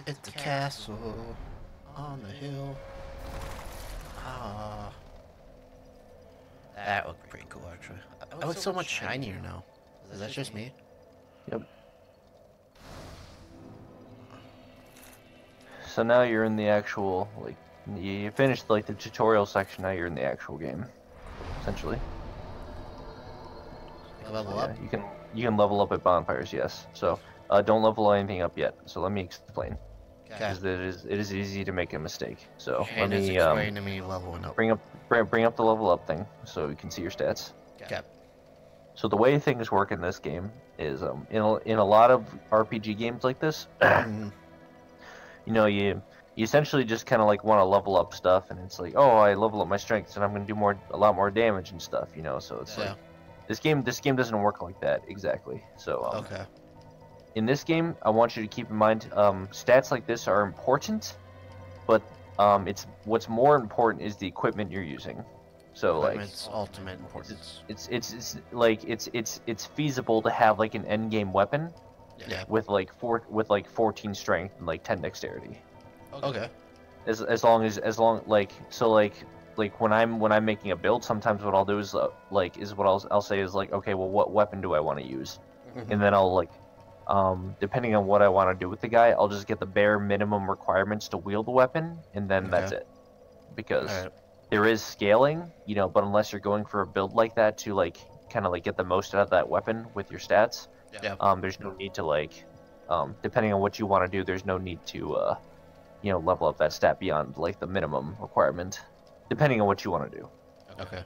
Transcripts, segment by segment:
It's the castle on the hill. Ah, that looked pretty cool actually. I look so much shinier now. Is that just me? Yep. So now you're in the actual, like, you finished like the tutorial section. Now you're in the actual game, essentially. Level up? Yeah, you can level up at bonfires. Yes. So don't level anything up yet. So let me explain. Because it is easy to make a mistake. So let me explain to me leveling up. bring up the level up thing so you can see your stats. Okay. So the way things work in this game is in a lot of RPG games like this, you know, you essentially just kind of like want to level up stuff, and it's like, oh, I level up my strengths and I'm gonna do a lot more damage and stuff, you know. So it's like this game doesn't work like that exactly. So in this game, I want you to keep in mind stats like this are important, but it's what's more important is the equipment you're using. So like it's ultimate importance. It's feasible to have like an end game weapon with like 14 strength and like 10 dexterity. Okay. As long like when I'm making a build, sometimes what I'll do is I'll say is like, okay, well, what weapon do I want to use? And then I'll like depending on what I want to do with the guy, I'll just get the bare minimum requirements to wield the weapon, and then that's it. Because there is scaling, you know, but unless you're going for a build like that to like kind of like get the most out of that weapon with your stats, there's no need to like, depending on what you want to do, there's no need to you know, level up that stat beyond like the minimum requirement, depending on what you want to do. Okay.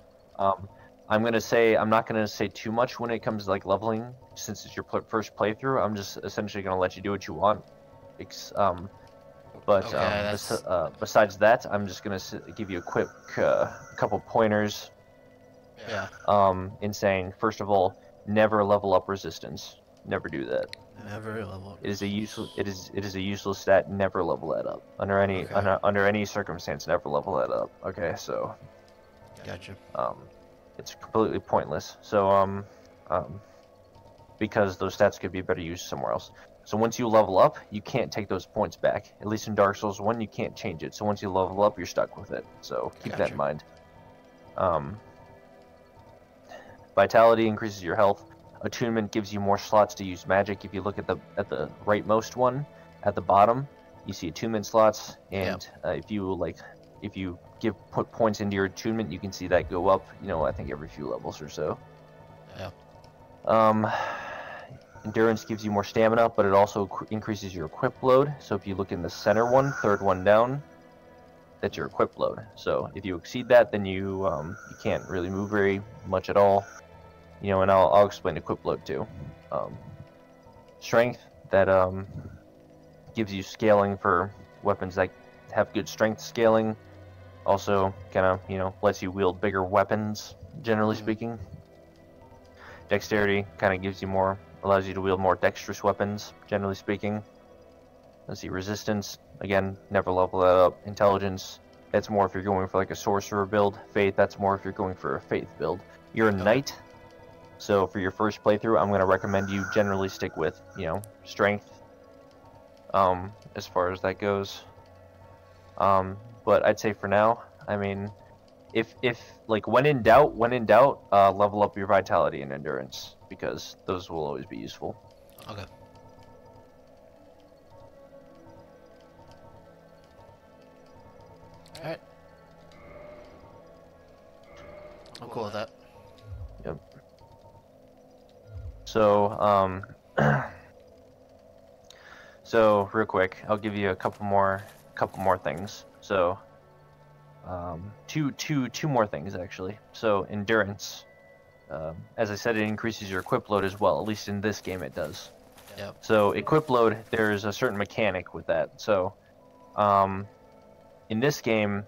I'm not gonna say too much when it comes to like leveling, since it's your first playthrough. I'm just essentially gonna let you do what you want. Besides that, I'm just gonna give you a quick couple pointers. In saying, first of all, never level up resistance. Never do that. Never level up. It is a useless stat. Never level that up under any circumstance. Never level that up. Okay, so. Gotcha. It's completely pointless. So because those stats could be better used somewhere else. So once you level up, you can't take those points back. At least in Dark Souls 1, you can't change it. So once you level up, you're stuck with it. So keep that in mind. Vitality increases your health. Attunement gives you more slots to use magic. If you look at the rightmost one at the bottom, you see attunement slots, and if you put points into your attunement, you can see that go up, you know, I think every few levels or so. Endurance gives you more stamina, but it also increases your equip load. So if you look in the center one, third one down, that's your equip load. So if you exceed that, then you can't really move very much at all. You know, and I'll explain equip load too. Strength, that gives you scaling for weapons that have good strength scaling. Also, kind of, you know, lets you wield bigger weapons, generally speaking. Dexterity kind of allows you to wield more dexterous weapons, generally speaking. Let's see, resistance, again, never level that up. Intelligence, that's more if you're going for like a sorcerer build. Faith, that's more if you're going for a faith build. You're a knight, so for your first playthrough, I'm going to recommend you generally stick with, you know, strength, as far as that goes. But I'd say for now, I mean, if like when in doubt, level up your vitality and endurance, because those will always be useful. Okay. Alright. I'm cool with that. Yep. So, so real quick, I'll give you a couple more things. So, two more things actually. So endurance, as I said, it increases your equip load as well. At least in this game, it does. Yep. So equip load, there's a certain mechanic with that. So, in this game,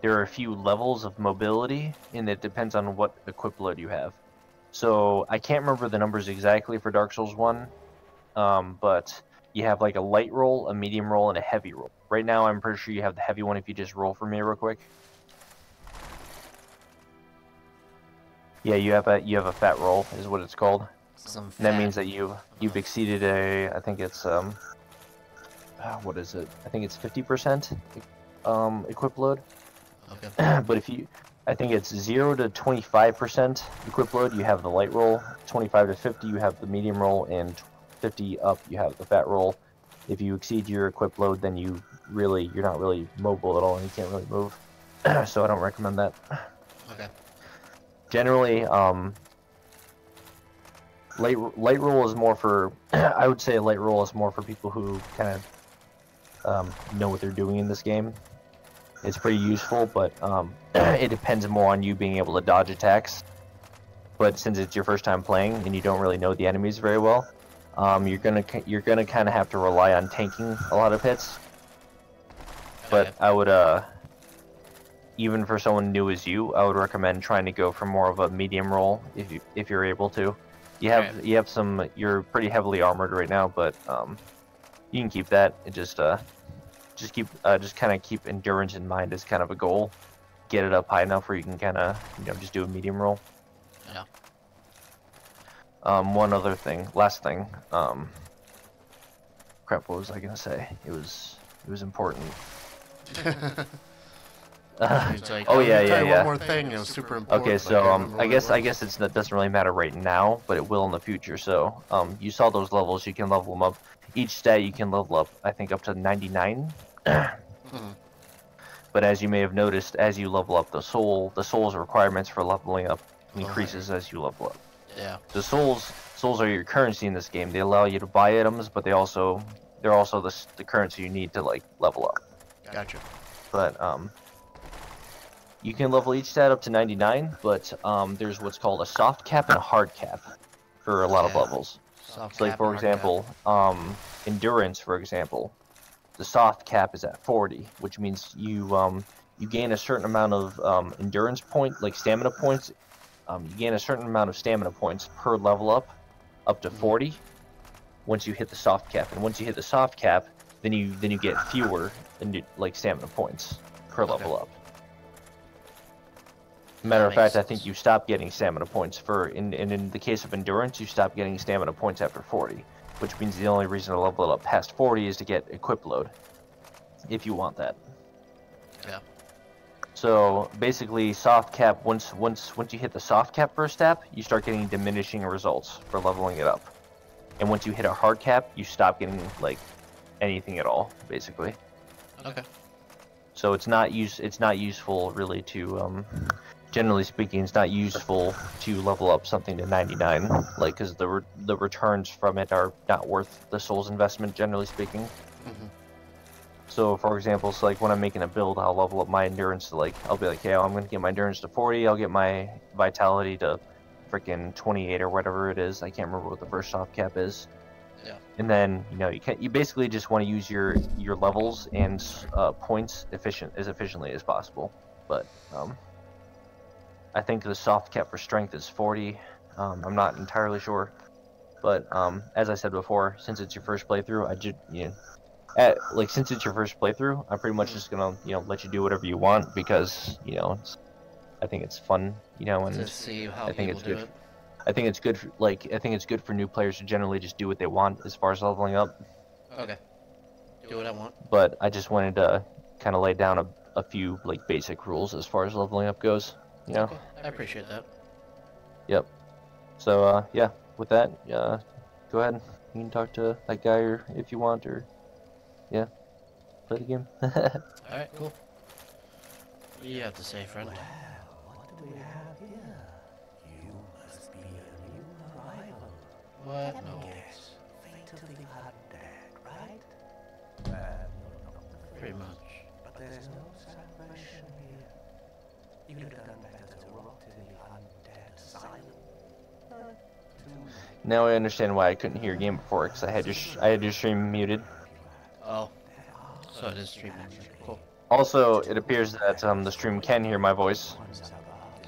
there are a few levels of mobility, and it depends on what equip load you have. So I can't remember the numbers exactly for Dark Souls 1, but you have like a light roll, a medium roll, and a heavy roll. Right now, I'm pretty sure you have the heavy one. If you just roll for me real quick. Yeah, you have a fat roll, is what it's called. And that means that you've exceeded I think it's what is it? I think it's 50% equip load. Okay. But if you, I think it's 0 to 25% equip load, you have the light roll. 25 to 50, you have the medium roll, and 50 up, you have the fat roll. If you exceed your equip load, then you're not really mobile at all, and you can't really move. So I don't recommend that. Okay. Generally, light roll is more for, I would say light roll is more for people who kind of know what they're doing in this game. It's pretty useful, but it depends more on you being able to dodge attacks. But since it's your first time playing and you don't really know the enemies very well, you're gonna kind of have to rely on tanking a lot of hits. But I would even for someone new as you, I would recommend trying to go for more of a medium roll if you're able to. You're pretty heavily armored right now, but you can keep that. It just kind of keep endurance in mind as kind of a goal. Get it up high enough where you can kind of just do a medium roll. Yeah. One other thing, last thing. Crap, what was I gonna say? It was important. Like, oh yeah. One more thing, it was super important. Okay, so I guess that doesn't really matter right now, but it will in the future. So you saw those levels, you can level them up. Each stat you can level up, I think, up to 99. But as you may have noticed, as you level up the soul's requirements for leveling up increases as you level up. Yeah. The souls are your currency in this game. They allow you to buy items, but they're also the currency you need to like level up. Gotcha. But you can level each stat up to 99, but there's what's called a soft cap and a hard cap for a lot of levels. So like for example, endurance, for example, the soft cap is at 40, which means you gain a certain amount of endurance point, like stamina points. You gain a certain amount of stamina points per level up to 40. Once you hit the soft cap, and once you hit the soft cap, then you get fewer like stamina points per level up. Matter of fact, I think you stop getting stamina points in the case of endurance, you stop getting stamina points after 40, which means the only reason to level it up past 40 is to get equip load, if you want that. Yeah. So basically, soft cap, once you hit the soft cap for a step, you start getting diminishing results for leveling it up, and once you hit a hard cap, you stop getting like anything at all, basically. Okay. So it's not useful really to generally speaking, it's not useful to level up something to 99, like, because the returns from it are not worth the soul's investment, generally speaking. So, for example, so like when I'm making a build, I'll level up my endurance to like, I'll be like, hey, I'm gonna get my endurance to 40, I'll get my vitality to freaking 28 or whatever it is. I can't remember what the first soft cap is. Yeah. And then you basically just want to use your levels and points as efficiently as possible. But I think the soft cap for strength is 40. I'm not entirely sure, but as I said before, since it's your first playthrough, since it's your first playthrough, I'm pretty much just gonna let you do whatever you want, because I think it's fun, and to see how I think people it's do good. it. I think it's good for new players to generally just do what they want as far as leveling up. Okay. Do what I want. But I just wanted to kind of lay down a few like basic rules as far as leveling up goes. Okay. I appreciate that. Yep. So yeah, with that, go ahead. You can talk to that guy, or if you want, or yeah, play the game. All right. Cool. What do you have to say, friend? Well, what do we have here? You must be a new arrival. What? Let No. me guess. Fate of the undead, right? Not the Pretty first, much. but there's no salvation here. You'd have done better to rot in the undead asylum. Now I understand why I couldn't hear your game before, because I had your stream muted. Oh. So it is streaming. Cool. Also, it appears that the stream can hear my voice.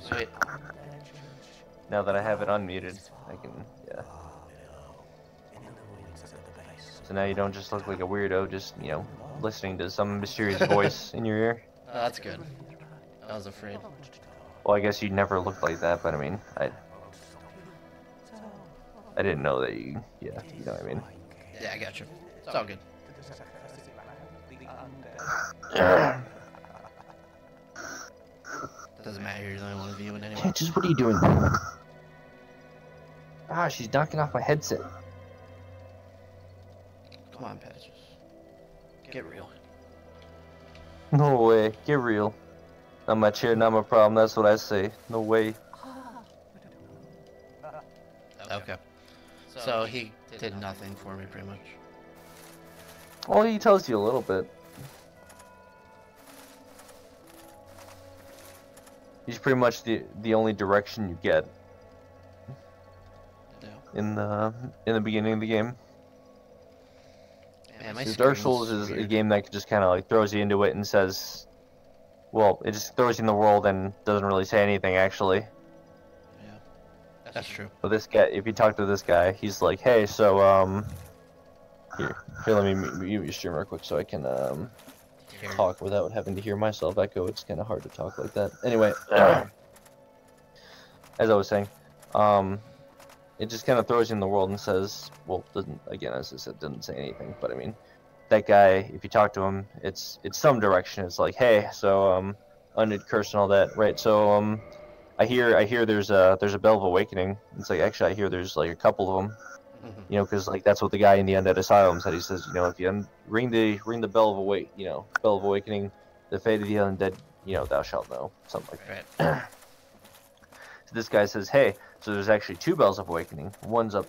Sweet. Now that I have it unmuted, I can, yeah. So now you don't just look like a weirdo, just, listening to some mysterious voice in your ear. That's good. I was afraid. Well, I guess you never looked like that, but I mean, I didn't know that you know what I mean. Yeah, I got you. It's all good. undead. Doesn't matter, you're the only one of you in anyway. Yeah, just what are you doing? Ah, she's knocking off my headset. Come on, Patches. Get real. No way, get real. Not my chair, not my problem, that's what I say. No way. Okay. So he did nothing for me, pretty much. Well, he tells you a little bit. He's pretty much the only direction you get in the beginning of the game. Man, my Because Dark Souls screen's is a weird. game that just kind of like throws you into it and says, well, it just throws you in the world and doesn't really say anything actually. Yeah, that's true. But this guy, if you talk to this guy, he's like, hey, so here, let me mute your stream real quick so I can Here. talk without having to hear myself echo. It's kind of hard to talk like that. Anyway, as I was saying, it just kind of throws you in the world and says, well, doesn't, again, as I said, doesn't say anything, but I mean, that guy, if you talk to him, it's some direction. It's like, hey, so undead curse and all that, right? So I hear there's a Bell of Awakening. It's like, actually, I hear there's like a couple of them. You know, because like that's what the guy in the Undead Asylum said. He says, you know, if you ring the Bell of Bell of Awakening, the fate of the undead, you know, thou shalt know, something like that. Right. So this guy says, hey, so there's actually two Bells of Awakening. One's up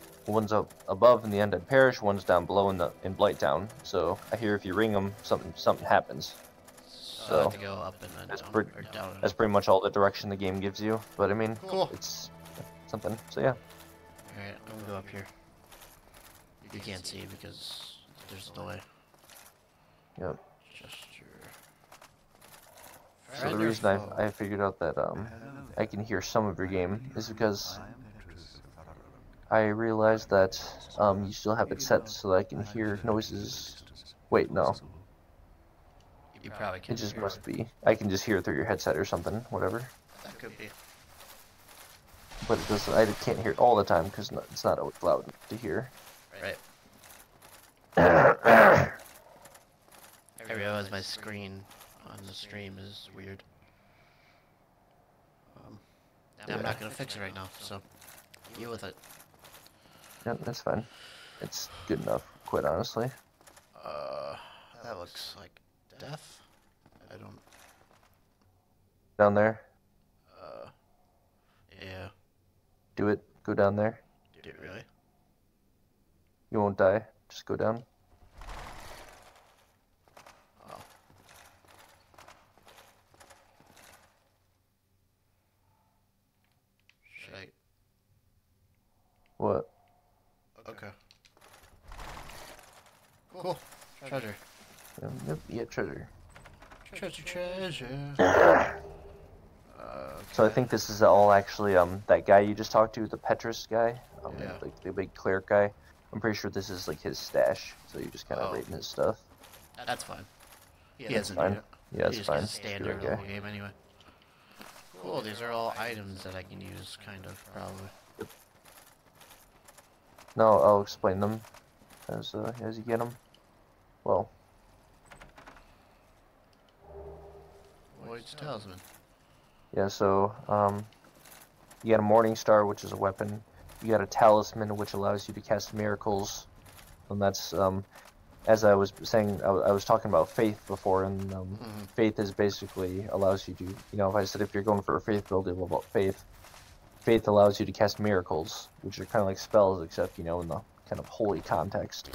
above in the Undead Parish. One's down below in Blighttown. So I hear if you ring them, something happens. So I have to go up and then That's down, pretty. or down and That's up. pretty much all the direction the game gives you. But I mean, Cool. it's something. So yeah. Alright, I'm gonna go up here. You can't see because there's a delay. Yep. Gesture. So the reason I figured out that I can hear some of your game is because I realized that you still have it set so that I can hear noises. Wait, no. You probably It can't just hear must be. I can just hear it through your headset or something, whatever. That could be. But it doesn't. I can't hear it all the time because it's not always loud to hear. Right. I realize my screen on the stream is weird. I'm not gonna fix it right now, so deal with it. Yeah, that's fine. It's good enough, quite honestly. That looks like death. I don't. Down there. Yeah. Do it. Go down there. Did it really? You won't die. Just go down. Oh. Should I? What? Okay. Cool. Treasure. Yep. Yeah, treasure. Treasure. So I think this is all actually that guy you just talked to, the Petrus guy, Yeah. like the big cleric guy. I'm pretty sure this is like his stash. So you're just kind of Oh. raiding his stuff. That's fine. He That's hasn't fine. need it. Yeah, that's He's fine. gonna stand during Screw the that whole guy. game anyway. Cool, these are all items that I can use, kind of, probably. No, I'll explain them as you get them. Well, Void's Talisman. yeah. So you got a Morning Star, which is a weapon. You got a Talisman, which allows you to cast miracles, and that's as I was saying, I was talking about faith before, and faith is basically allows you to, you know, if I said if you're going for a faith build, it's about faith. Faith allows you to cast miracles, which are kind of like spells, except, you know, in the kind of holy context.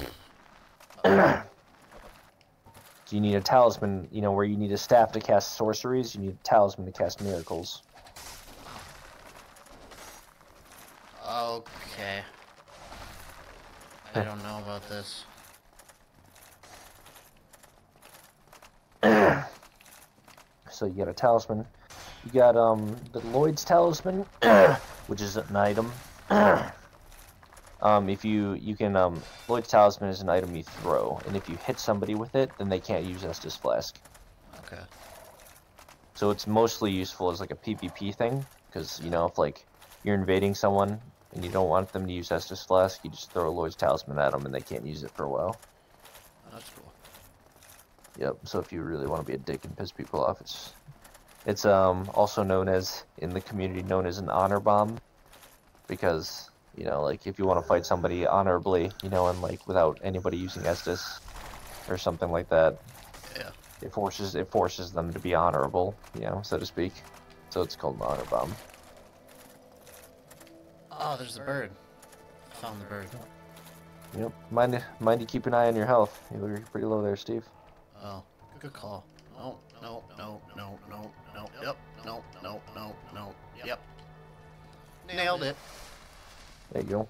You need a talisman, you know, where you need a staff to cast sorceries, you need a talisman to cast miracles. Okay. I don't know about this. So you got a talisman. You got the Lloyd's Talisman, which is an item. If you can Lloyd's Talisman is an item you throw, and if you hit somebody with it, then they can't use Estus Flask. Okay. So it's mostly useful as like a PvP thing, because, you know, if like you're invading someone and you don't want them to use Estus Flask, you just throw a Lloyd's Talisman at them and they can't use it for a while. That's cool. Yep. So if you really want to be a dick and piss people off, it's also known as in the community known as an honor bomb, because you know, like if you want to fight somebody honorably, you know, and like without anybody using Estus or something like that, Yeah. it forces them to be honorable, you know, so to speak. So it's called an honor bomb. Oh, there's a bird. I found the bird. Yep. Mind you keep an eye on your health. You're pretty low there, Steve. Oh, good call. No, no, no, no, no, no, yep, no, no, no, no, yep. Nailed it. There you go.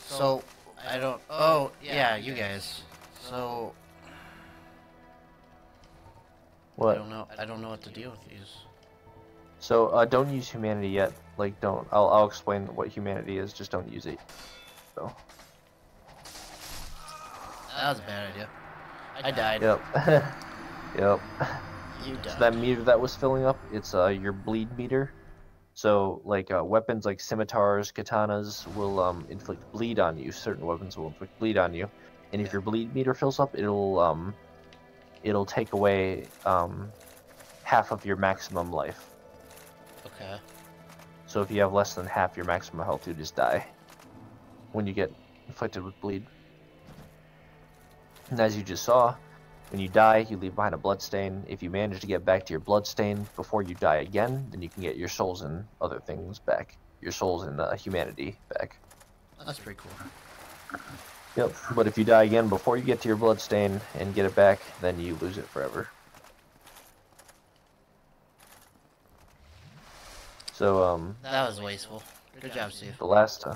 So, I don't, oh, yeah, you guys. So, What? I don't know what to do with these. So don't use humanity yet. Like don't. I'll explain what humanity is. Just don't use it. So. That was a bad idea. I died. Yep. Yep. You died. So that meter that was filling up, it's your bleed meter. So like weapons like scimitars, katanas will inflict bleed on you. Certain weapons will inflict bleed on you, and if your bleed meter fills up, it'll take away half of your maximum life. Okay. So if you have less than half your maximum health, you just die when you get inflicted with bleed. And as you just saw, when you die, you leave behind a bloodstain. If you manage to get back to your bloodstain before you die again, then you can get your souls and other things back. Your souls and humanity back. That's pretty cool. Yep, but if you die again before you get to your bloodstain and get it back, then you lose it forever. So, That was wasteful. Good job, Steve. the last,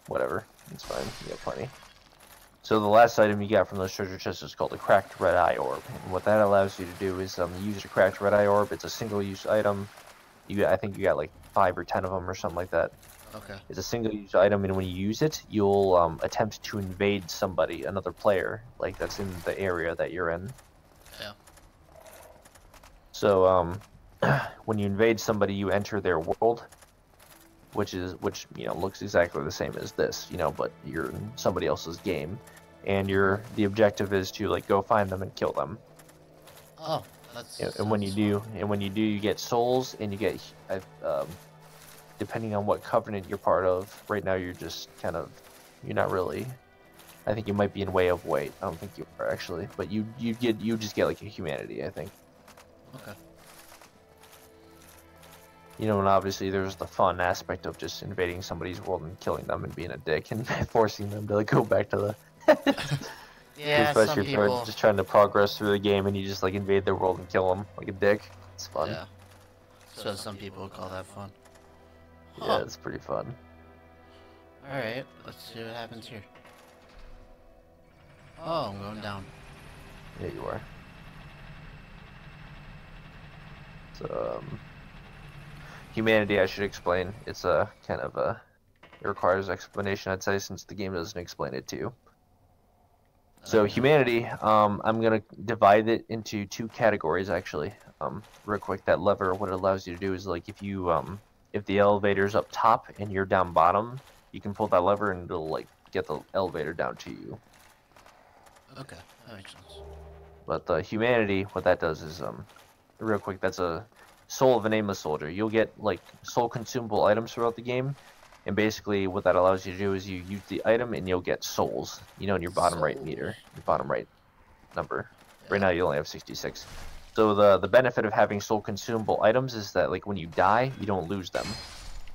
whatever, it's fine, you got plenty. So the last item you got from those treasure chests is called a cracked red eye orb. And what that allows you to do is use a cracked red eye orb. It's a single-use item. I think you got like 5 or 10 of them or something like that. Okay. It's a single-use item, and when you use it, you'll attempt to invade somebody, another player, like that's in the area that you're in. Yeah. So when you invade somebody, you enter their world, which you know looks exactly the same as this, you know, but you're in somebody else's game, and the objective is to like go find them and kill them. Oh, that's. And when you do, you get souls, and you get depending on what covenant you're part of. Right now, you're just kind of, you're not really. I think you might be in Way of Weight. I don't think you are actually, but you just get like a humanity, I think. Okay. You know, and obviously there's the fun aspect of just invading somebody's world and killing them and being a dick and forcing them to like, go back to the. Yeah, especially some if you're people. just trying to progress through the game and you just like invade their world and kill them like a dick. It's fun. Yeah. So some people call that fun. Yeah, it's pretty fun. All right, let's see what happens here. Oh, I'm going down. Yeah, you are. So, humanity, I should explain. It's a kind of a. It requires explanation, I'd say, since the game doesn't explain it to you. So humanity, I'm gonna divide it into 2 categories actually. Real quick, that lever, what it allows you to do is like if you if the elevator's up top and you're down bottom, you can pull that lever and it'll like get the elevator down to you. Okay, that makes sense. But humanity, what that does is real quick, that's a soul of a nameless soldier. You'll get like soul consumable items throughout the game. And basically, what that allows you to do is you use the item and you'll get souls, you know, in your bottom right meter, your bottom right number. Yeah. Right now, you only have 66. So the benefit of having soul consumable items is that, like, when you die, you don't lose them.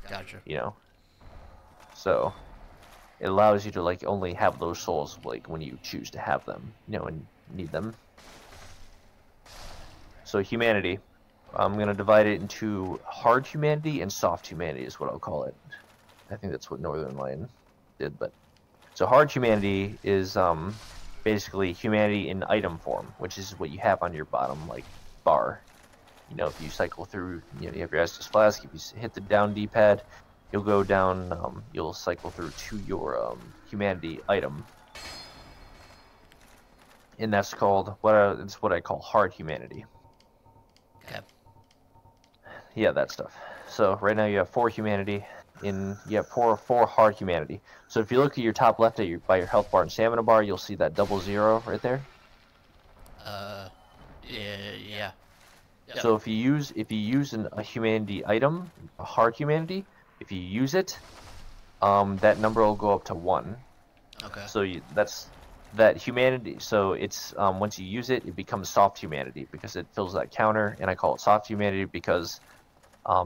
Gotcha. You know? So, it allows you to, like, only have those souls, like, when you choose to have them, you know, and need them. So, humanity. I'm going to divide it into hard humanity and soft humanity is what I'll call it. I think that's what Northern Lion did, but so hard humanity is basically humanity in item form, which is what you have on your bottom like bar. You know, if you cycle through, you know, you have your Estus Flask. If you hit the down D-pad, you'll go down. You'll cycle through to your humanity item, and that's called it's what I call hard humanity. Okay. Yeah, that stuff. So right now you have 4 humanity. You have four hard humanity. So if you look at your top left by your health bar and stamina bar, you'll see that 00 right there. Yeah. Yep. So if you use a humanity item, a hard humanity, if you use it, that number will go up to 1. Okay. So that humanity. So it's once you use it, it becomes soft humanity because it fills that counter, and I call it soft humanity because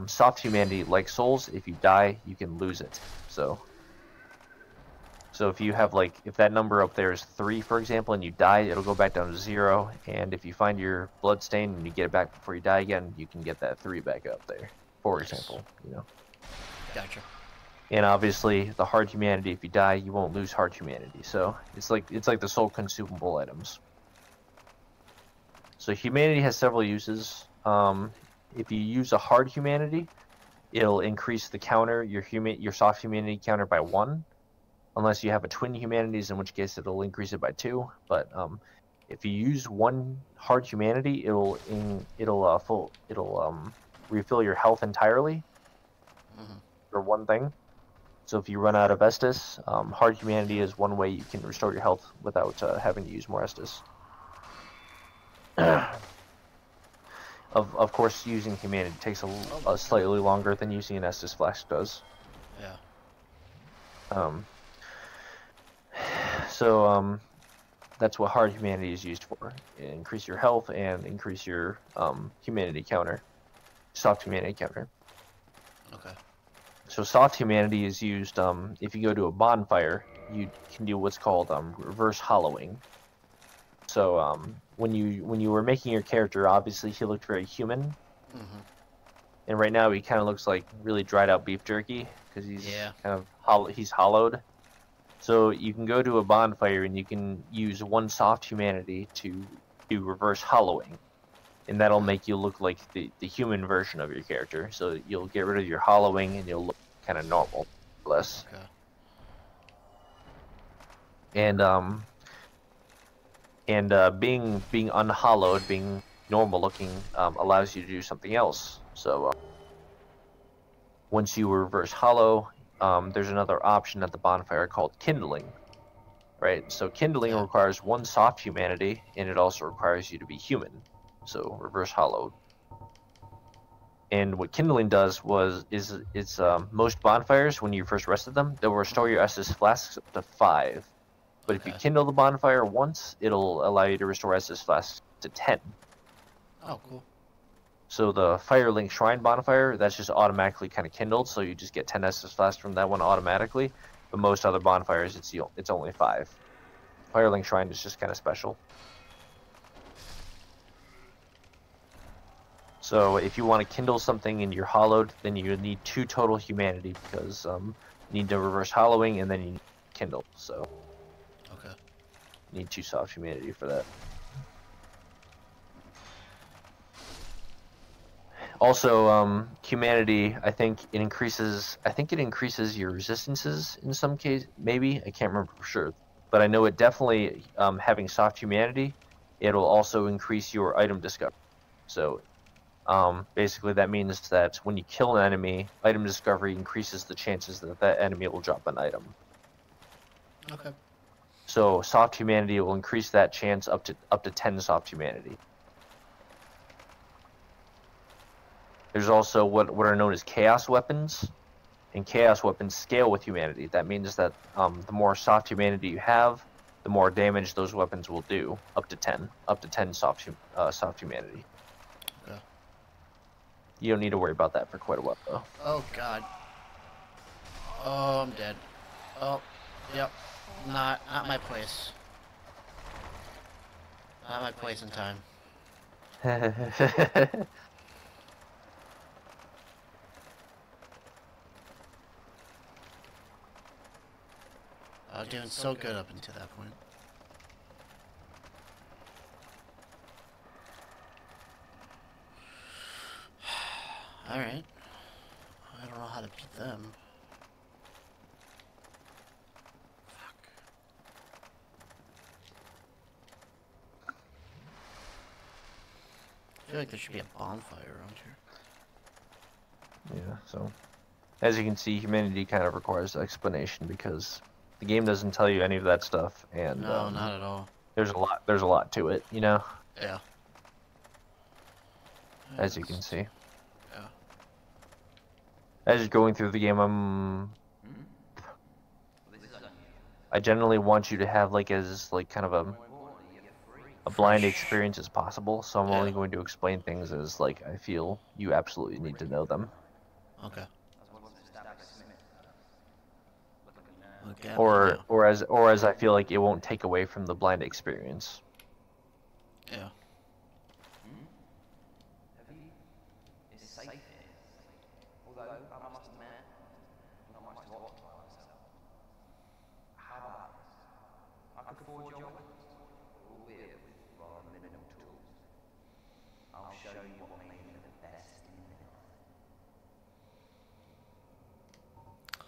soft humanity, like souls, if you die, you can lose it. So if you have if that number up there is 3, for example, and you die, it'll go back down to 0. And if you find your blood stain and you get it back before you die again, you can get that 3 back up there, for example. Gotcha. And obviously, the hard humanity, if you die, you won't lose hard humanity. So it's like the soul consumable items. So humanity has several uses. If you use a hard humanity, it'll increase the counter, your soft humanity counter by 1. Unless you have a twin humanities, in which case it'll increase it by 2. But if you use one hard humanity, it'll refill your health entirely for one thing. So if you run out of Estus, hard humanity is one way you can restore your health without having to use more Estus. Of course, using humanity takes a slightly longer than using an Estus flask does. Yeah. So that's what hard humanity is used for. Increase your health and increase your humanity counter. Soft humanity counter. Okay. So soft humanity is used if you go to a bonfire, you can do what's called reverse hollowing. So when you were making your character, obviously he looked very human. And right now he kind of looks like really dried out beef jerky because he's kind of he's hollowed. So you can go to a bonfire and you can use one soft humanity to do reverse hollowing. And that'll make you look like the human version of your character. So you'll get rid of your hollowing and you'll look kind of normal, less. Okay. And being unhollowed, being normal looking, allows you to do something else. So once you reverse hollow, there's another option at the bonfire called kindling, right? So kindling requires one soft humanity, and it also requires you to be human, so reverse hollowed. And what kindling does is most bonfires, when you first rested them, they'll restore your Estus flasks up to 5. But if you kindle the bonfire once, it'll allow you to restore Estus flasks to 10. Oh, cool. So the Firelink Shrine bonfire, that's just automatically kind of kindled, so you just get 10 Estus flasks from that one automatically. But most other bonfires, it's only 5. Firelink Shrine is just kind of special. So if you want to kindle something and you're hollowed, then you need 2 total humanity because you need to reverse hollowing and then you need to kindle. So you need 2 soft humanity for that. Also, humanity, I think it increases your resistances in some case, maybe, I can't remember for sure. But I know it definitely, having soft humanity, it'll also increase your item discovery. So, basically that means that when you kill an enemy, item discovery increases the chances that that enemy will drop an item. Okay. So soft humanity will increase that chance up to 10 soft humanity. There's also what are known as chaos weapons, and chaos weapons scale with humanity. That means that the more soft humanity you have, the more damage those weapons will do, up to 10 soft humanity. Okay. You don't need to worry about that for quite a while, though. Oh, God. Oh, I'm dead. Oh, yep. Not my place. Not my place in time. I was doing so good up until that point. Alright. I don't know how to beat them. Fuck. I feel like there should be a bonfire around here. Yeah, so as you can see, humanity kind of requires explanation because the game doesn't tell you any of that stuff, and No, not at all. there's a lot to it, you know. Yeah. as you can see. Yeah. As you're going through the game, I generally want you to have like as like kind of a blind Fresh. experience as possible, so I'm Yeah. only going to explain things as like I feel you absolutely need to know them. Okay. Okay. Or as I feel like it won't take away from the blind experience. Yeah. It's safe here. Although, I must admit, not much to occupy myself. How about this? I could forge your weapons, albeit with rather minimal tools. I'll show you what made me the best in the middle.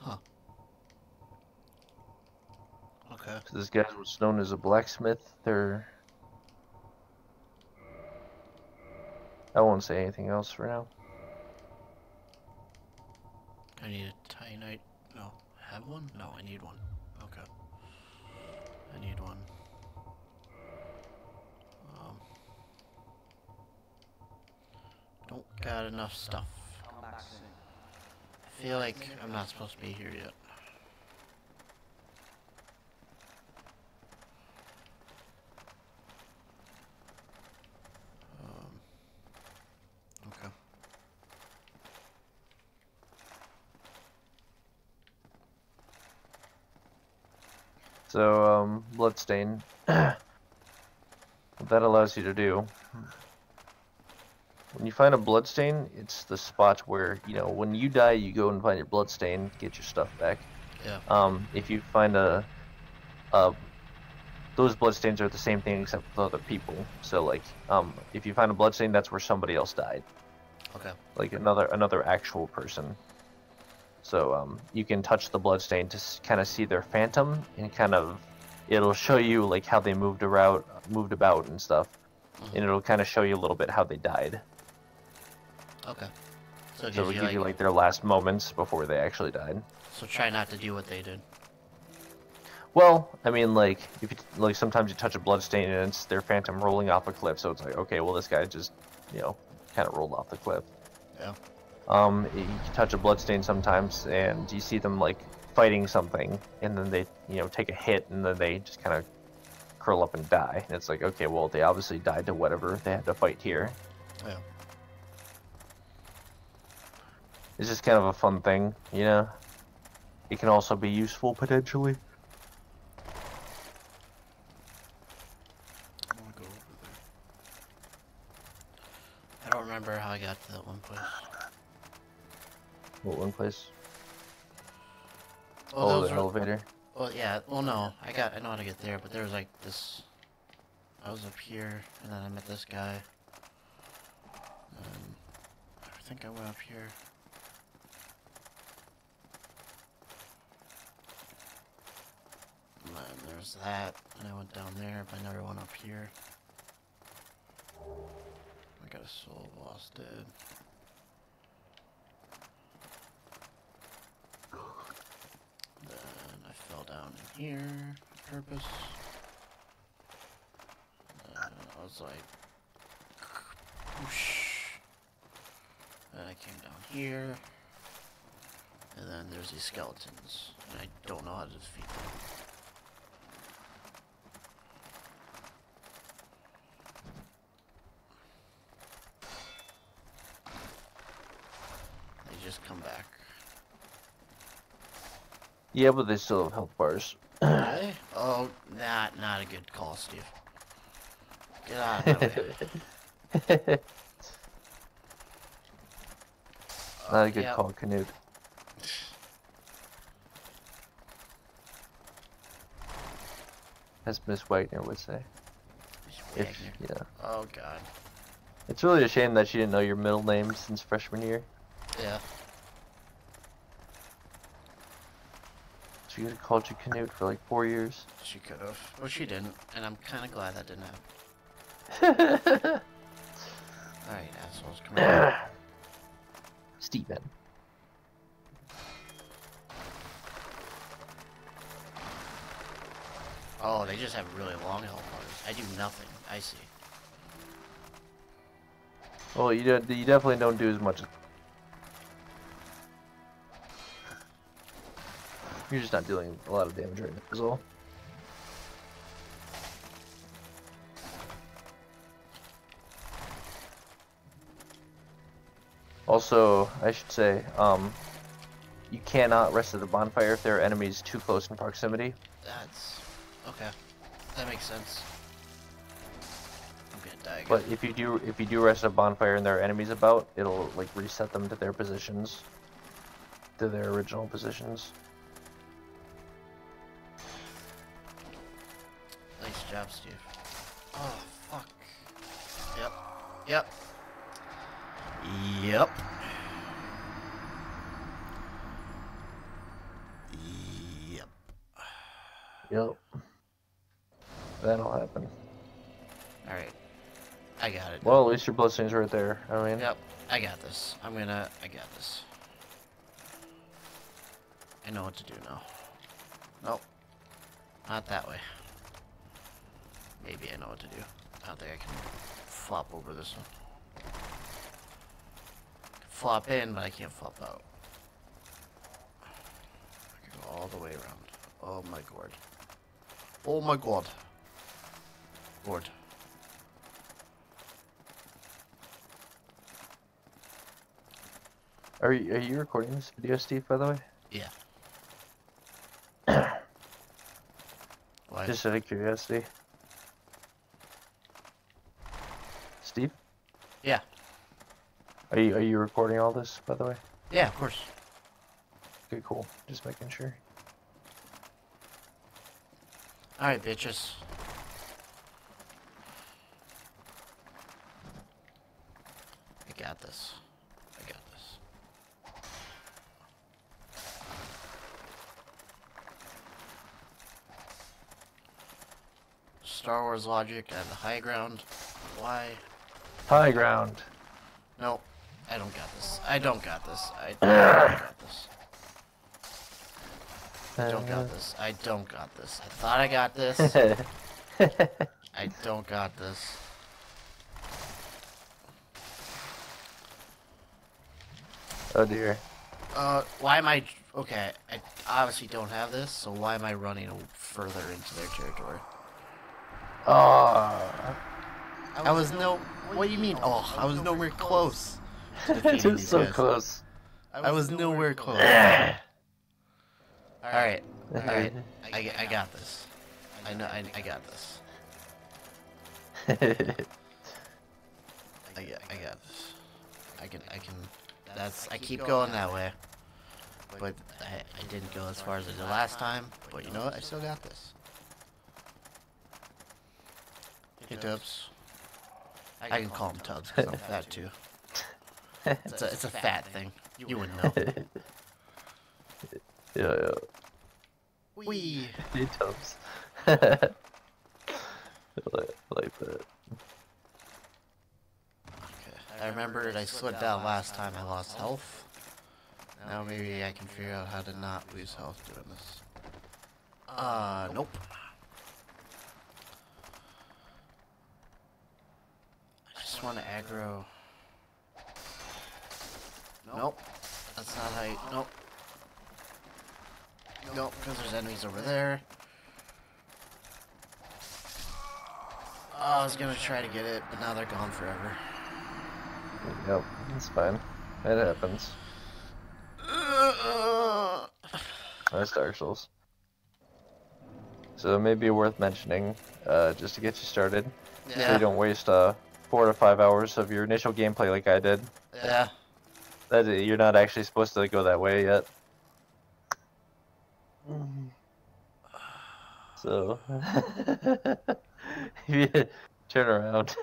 Huh. Okay. So this guy's what's known as a blacksmith. I won't say anything else for now. I need a titanite. No. Have one? No, I need one. Okay. I need one. Don't got enough stuff. Come back soon. I feel like I'm not supposed to be here yet. Okay. So, bloodstain. What that allows you to do, when you find a bloodstain, it's the spot where, you know, when you die, you go and find your bloodstain, get your stuff back. Yeah. If you find those bloodstains are the same thing except with other people. So, like, if you find a bloodstain, that's where somebody else died. Okay. Like another actual person. So, you can touch the bloodstain to kind of see their phantom, and kind of, it'll show you like how they moved about and stuff, and it'll kind of show you a little bit how they died. Okay. So So it'll give you like their last moments before they actually died. So try not to do what they did. Well, I mean, like, if you, like, sometimes you touch a bloodstain and it's their phantom rolling off a cliff, so it's like, okay, well, this guy just, you know, kind of rolled off the cliff. Yeah. You can touch a bloodstain sometimes, and you see them, like, fighting something, and then they, you know, take a hit, and then they just kind of curl up and die. And it's like, okay, well, they obviously died to whatever they had to fight here. Yeah. It's just kind of a fun thing, you know? It can also be useful, potentially. I wanna go over there. I don't remember how I got to that one place. What one place? Oh, Oh, those the were, elevator. well, yeah. Well, no, I know how to get there, but there was like this. I was up here, and then I met this guy. I think I went up here. And then there's that, and I went down there, but I never went up here. I got a soul boss dead. Then I fell down in here on purpose. I was like, whoosh. Then I came down here. And then there's these skeletons. And I don't know how to defeat them. They just come back. Yeah, but they still have health bars. Really? Oh, not a good call, Steve. Get out of my way. Not a good Yep. call, Canute. As Miss Wagner would say. If, yeah. Oh god. It's really a shame that she didn't know your middle name since freshman year. Yeah. She could have called you Canute for like 4 years. She could have. Well, she didn't, and I'm kind of glad that didn't happen. Alright, assholes, come here. Steven. Oh, they just have really long health bars. I do nothing. I see. Well, you definitely don't do as much. You're just not dealing a lot of damage right now, is all. Also, I should say, you cannot rest at the bonfire if there are enemies too close in proximity. That's okay. That makes sense. I'm gonna die again. But if you do rest at a bonfire and there are enemies about, it'll like reset them to their positions, to their original positions. Nice job, Steve. Oh fuck. Yep. Yep. Yep. Yep. Yep. That'll happen. Alright. I got it. Well, at least your blessing's right there. I mean. Yep. I got this. I got this. I know what to do now. Nope. Not that way. Maybe I know what to do. I don't think I can flop over this one. I can flop in, but I can't flop out. I can go all the way around. Oh my god. Oh my god. Lord. Are you recording this video, Steve, by the way? Yeah. Why? Just out of curiosity. Steve? Yeah. Are you recording all this, by the way? Yeah, of course. Okay, cool. Just making sure. Alright, bitches. I got this. I got this. Star Wars logic and the high ground. Why? High ground. No, I don't got this. I don't got this. I don't got this. I don't got this. I don't got this. I thought I got this. I don't got this. Oh dear. Why am I... Okay, I obviously don't have this, so why am I running further into their territory? Oh. I was no... What do you mean, oh? I was nowhere close to It defeating was these so guys. close. I was nowhere close. Alright, alright. I got this. I know, I got this. I got this. I can, that's, I keep going that way. But I didn't go as far as I did last time. But you know what? I still got this. Hey, Tubbs. I can call him Tubbs because I'm fat too. It's a fat thing. You wouldn't know. Yeah. Wee. Hey, Tubbs. I like that. Okay. I remembered I slid down last time I lost health. Now maybe I can figure out how to not lose health doing this. Nope. I just want to aggro. Nope. That's not how you... Nope. Nope, because there's enemies over there. Oh, I was gonna try to get it, but now they're gone forever. Yep, it's fine. It happens. Nice Dark Souls. So it may be worth mentioning, just to get you started, so you don't waste 4 to 5 hours of your initial gameplay like I did. Yeah. That you're not actually supposed to go that way yet. So, turn around.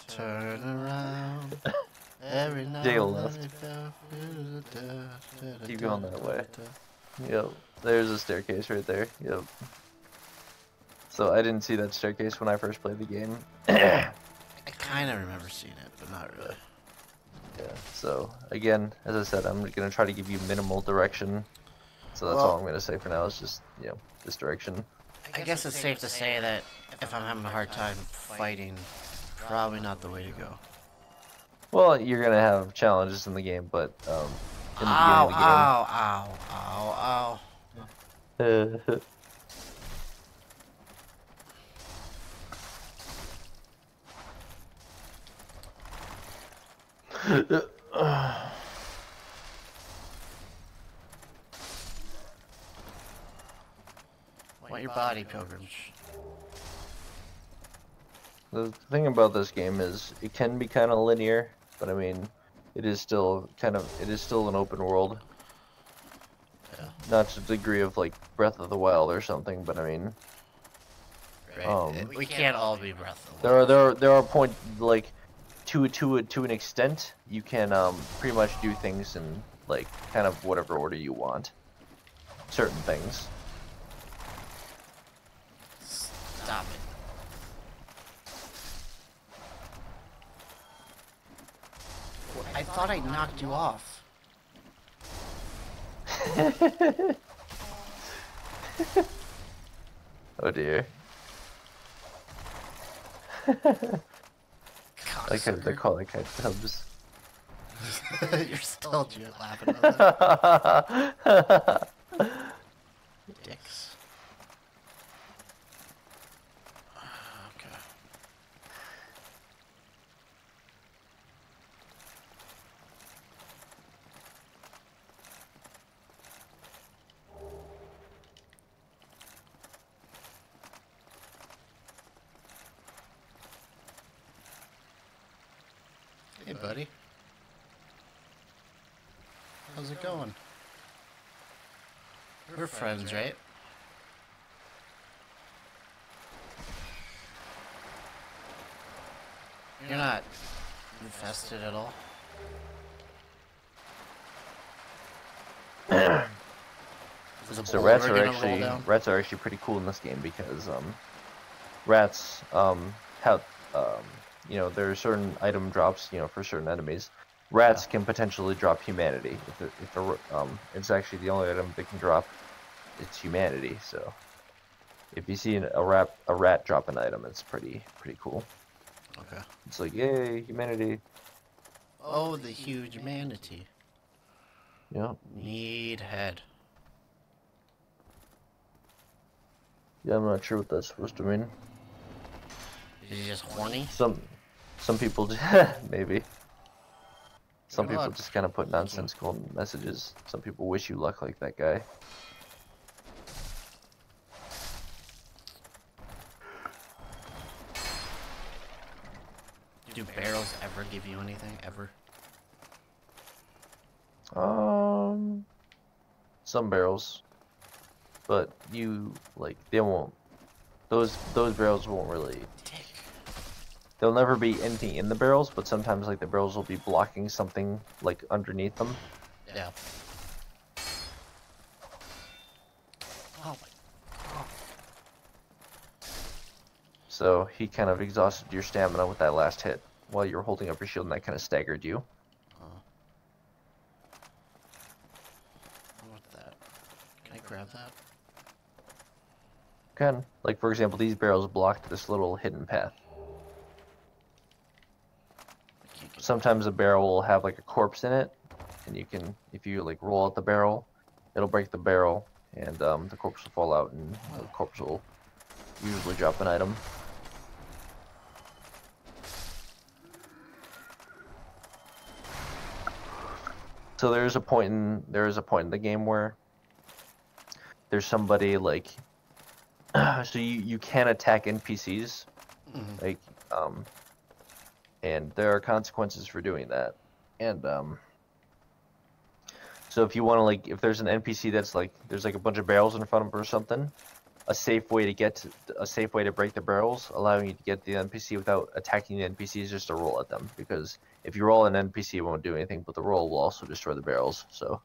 Turn around. Every now Take a and left. then. Keep going that way. Yep. There's a staircase right there. Yep. So I didn't see that staircase when I first played the game. I kind of remember seeing it, but not really. Yeah. So again, as I said, I'm gonna try to give you minimal direction. So that's Well, all I'm gonna say for now. Is just this direction. I guess it's safe to say that if I'm having a hard time fighting probably not the way to go. Well, you're gonna have challenges in the game, but in the Ow, beginning of ow, ow, ow, ow. the game. Want your body, pilgrims. The thing about this game is it can be kind of linear, but I mean, it is still an open world. Yeah. Not to the degree of like Breath of the Wild or something, but I mean, Right. We can't all be Breath of the Wild. there are points like to an extent you can pretty much do things in like kind of whatever order you want. Certain things. Stop it. I thought I knocked you off. Oh dear. Like how they call it kite tubs. You're still laughing at that. Dicks. Okay. Hey, buddy. How's it going? We're friends, right? You're not infested at all? So rats are actually pretty cool in this game because rats have you know, there are certain item drops, you know, for certain enemies. Rats can potentially drop humanity. It's actually the only item they can drop. It's humanity. So if you see a rat drop an item, it's pretty cool. Okay. It's like, yay, humanity. Oh, the huge manatee. Yeah. Need head. Yeah, I'm not sure what that's supposed to mean. Is he just horny? Some people maybe. Some Good people luck. just kind of put nonsensical messages. Some people wish you luck like that guy. Do barrels ever give you anything? Ever? Some barrels, but you like they won't. Those barrels won't really. Dick. There'll never be anything in the barrels, but sometimes like the barrels will be blocking something like underneath them. Yeah. Oh my god. So he kind of exhausted your stamina with that last hit while you were holding up your shield, and that kind of staggered you. What's that? Can I grab that? Can, like for example, these barrels blocked this little hidden path. I can't get Sometimes a barrel will have like a corpse in it, and you can, if you like roll out the barrel, it'll break the barrel, and the corpse will fall out, and the corpse will usually drop an item. So there is a point in the game where there's somebody like, so you can attack NPCs, like and there are consequences for doing that, and so if you want to like, if there's an NPC that's like, there's like a bunch of barrels in front of him or something, a safe way to break the barrels, allowing you to get the NPC without attacking the NPC, is just to roll at them, because if you roll an NPC, it won't do anything, but the roll will also destroy the barrels. So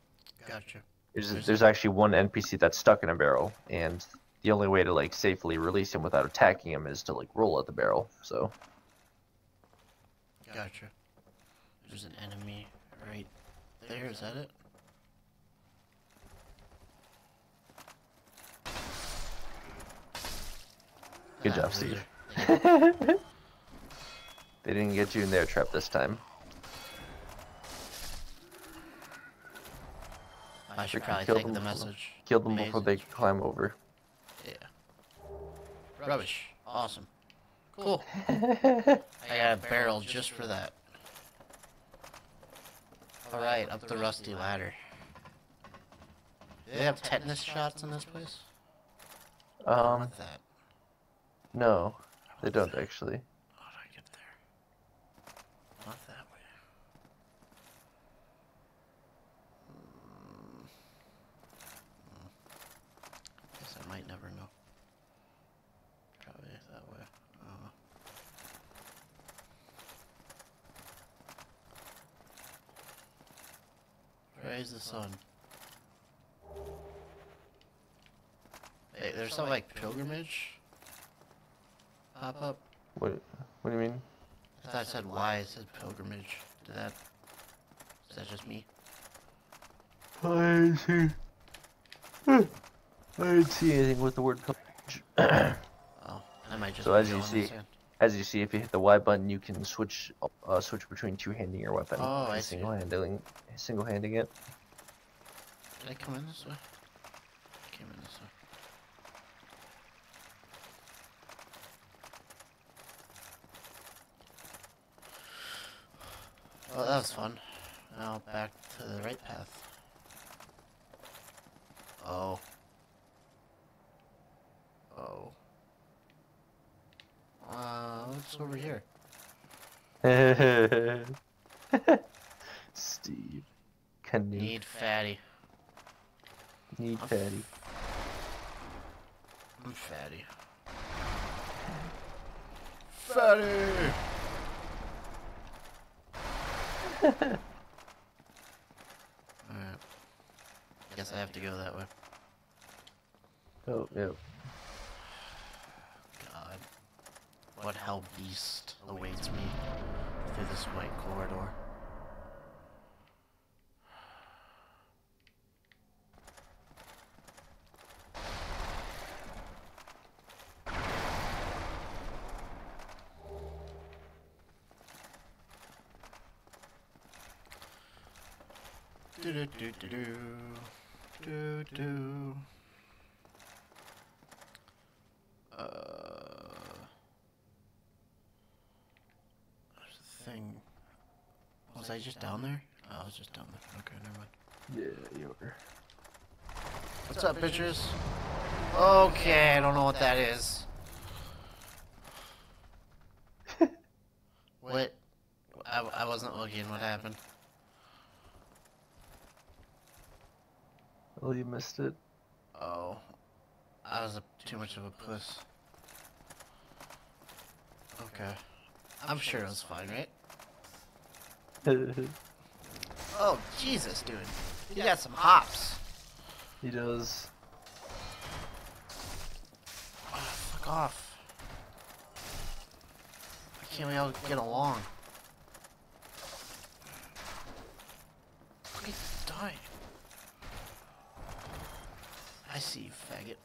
Gotcha. there's actually one NPC that's stuck in a barrel, and the only way to like safely release him without attacking him is to like roll at the barrel. So Gotcha. There's an enemy right there. Is that it? good job, Steve. They didn't get you in their trap this time. I should Freaking probably killed take them the before- message. Killed them before they Message. could climb over. Yeah. Rubbish. Awesome. Cool. I got a barrel just for that. Alright, up the rusty ladder. Do they have tetanus shots in this place? I want that. No, they don't actually. How do I get there? Not that way. Guess I might never know. Probably that way. I don't know. Praise the sun. Hey, there's some like pilgrimage pop up. What do you mean? I thought it said Y, it said pilgrimage. Is that just me? I didn't see anything with the word pilgrimage. Oh, I might just So be as you going see, insane. if you hit the Y button, you can switch between two-handing your weapon Oh, I and see. single-handing it. Did I come in this way? I came in this way. Well, that was fun. Now back to the right path. Oh. Oh. What's over here? Steve. Canute. Need fatty. Need fatty. I'm fatty. Fatty! Alright. Guess I have to go that way. Oh, yeah. God. What hell beast awaits me through this white corridor? Do do do do do do do. There's a thing. Was I just down there? Oh, I was just down there. Okay, never mind. Yeah, you were. What's up, bitches? Okay, I don't know what that is. What? I wasn't looking. What happened? Oh, you missed it. Oh, I was too much of a puss. Okay. I'm sure it was fine, right? Oh, Jesus, dude. You got some hops. He does. Oh, fuck off. Why can't we all get along? Fucking die. I see you, faggot.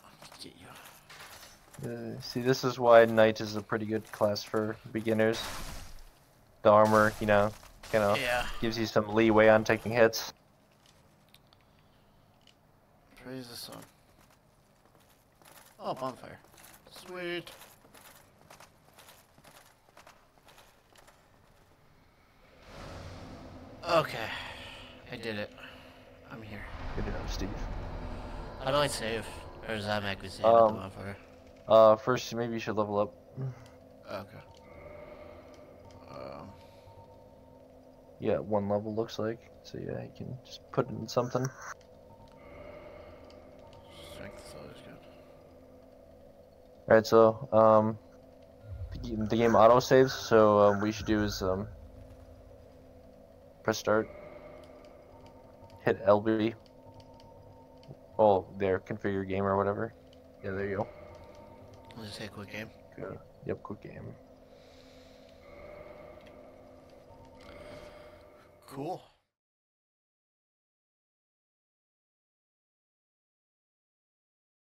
I'll get you. See, this is why Knight is a pretty good class for beginners. The armor, you know, kind of Yeah. gives you some leeway on taking hits. Praise the sun. Oh, bonfire. Sweet. Okay. I did it. I'm here. Good job, Steve. How do I save? Or does that make me save at the bonfire? First, maybe you should level up. Okay. Yeah, one level looks like. So yeah, you can just put it in something. Strength is always good. Alright, so, the game auto saves, so what you should do is, press start, hit LB, oh, there, configure game or whatever. Yeah, there you go. I'll just take a quick game. Good. Yep, quick game. Cool.